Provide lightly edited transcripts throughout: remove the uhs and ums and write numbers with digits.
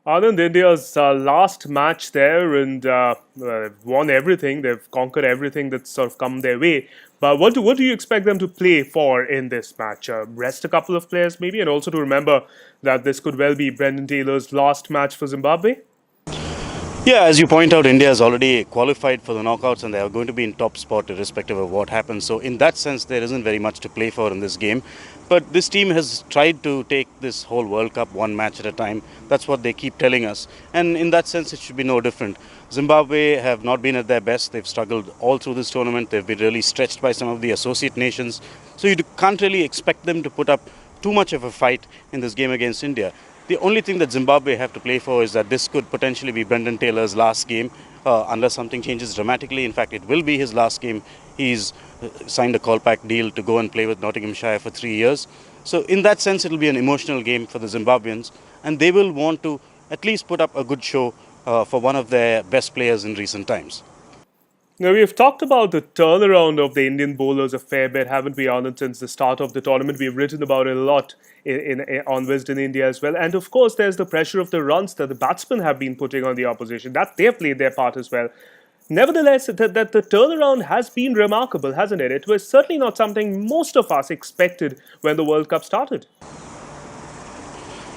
Anand, India's last match there and won everything. They've conquered everything that's sort of come their way. But what do you expect them to play for in this match? Rest a couple of players maybe, and also to remember that this could well be Brendan Taylor's last match for Zimbabwe. Yeah, as you point out, India has already qualified for the knockouts and they are going to be in top spot irrespective of what happens. So in that sense, there isn't very much to play for in this game. But this team has tried to take this whole World Cup one match at a time. That's what they keep telling us. And in that sense, it should be no different. Zimbabwe have not been at their best. They've struggled all through this tournament. They've been really stretched by some of the associate nations. So you can't really expect them to put up too much of a fight in this game against India. The only thing that Zimbabwe have to play for is that this could potentially be Brendan Taylor's last game unless something changes dramatically. In fact, it will be his last game. He's signed a call-back deal to go and play with Nottinghamshire for 3 years. So in that sense, it will be an emotional game for the Zimbabweans and they will want to at least put up a good show for one of their best players in recent times. Now, we've talked about the turnaround of the Indian bowlers a fair bit, haven't we, Anand, since the start of the tournament? We've written about it a lot on Wisden India as well. And of course, there's the pressure of the runs that the batsmen have been putting on the opposition. That they've played their part as well. Nevertheless, that the turnaround has been remarkable, hasn't it? It was certainly not something most of us expected when the World Cup started.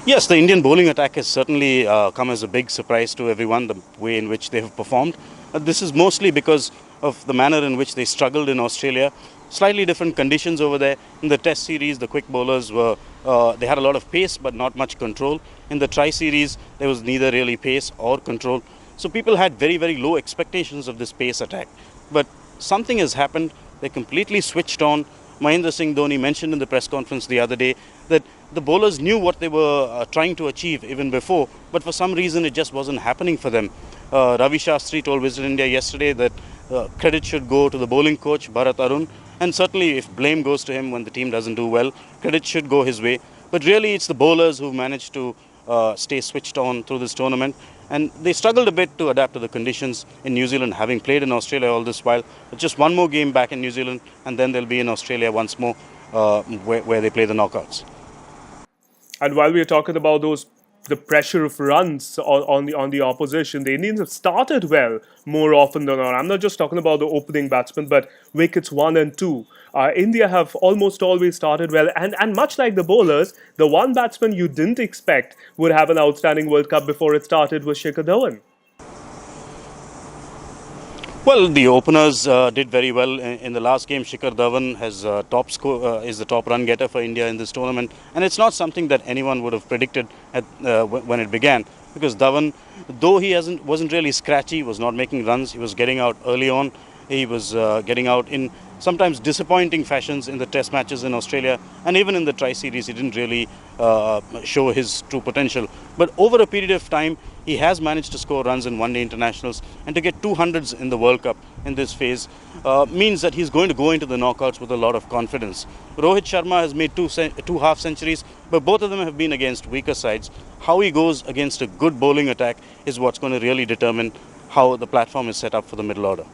Yes, the Indian bowling attack has certainly come as a big surprise to everyone, the way in which they have performed. This is mostly because of the manner in which they struggled in Australia. Slightly different conditions over there. In the Test series, the quick bowlers they had a lot of pace but not much control. In the Tri series, there was neither really pace or control. So people had very, very low expectations of this pace attack. But something has happened. They completely switched on. Mahendra Singh Dhoni mentioned in the press conference the other day that the bowlers knew what they were trying to achieve even before, but for some reason it just wasn't happening for them. Ravi Shastri told Wisden India yesterday that credit should go to the bowling coach, Bharat Arun, and certainly if blame goes to him when the team doesn't do well, credit should go his way. But really it's the bowlers who managed to stay switched on through this tournament. And they struggled a bit to adapt to the conditions in New Zealand, having played in Australia all this while. Just one more game back in New Zealand, and then they'll be in Australia once more, where they play the knockouts. And while we're talking about the pressure of runs on the opposition, the Indians have started well more often than not. I'm not just talking about the opening batsmen, but wickets 1 and 2. India have almost always started well, and much like the bowlers, the one batsman you didn't expect would have an outstanding World Cup before it started was Shikhar Dhawan. Well, the openers did very well in the last game. Shikhar Dhawan has is the top run getter for India in this tournament, and it's not something that anyone would have predicted when it began. Because Dhawan, though he wasn't really scratchy, was not making runs. He was getting out early on. He was getting out in sometimes disappointing fashions in the Test matches in Australia, and even in the Tri Series, he didn't really show his true potential. But over a period of time, he has managed to score runs in one-day internationals, and to get 200s in the World Cup in this phase means that he's going to go into the knockouts with a lot of confidence. Rohit Sharma has made two half centuries, but both of them have been against weaker sides. How he goes against a good bowling attack is what's going to really determine how the platform is set up for the middle order.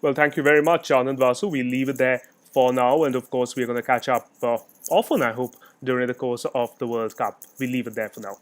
Well, thank you very much, Anand Vasu. We'll leave it there for now. And of course, we're going to catch up often, I hope, during the course of the World Cup. We'll leave it there for now.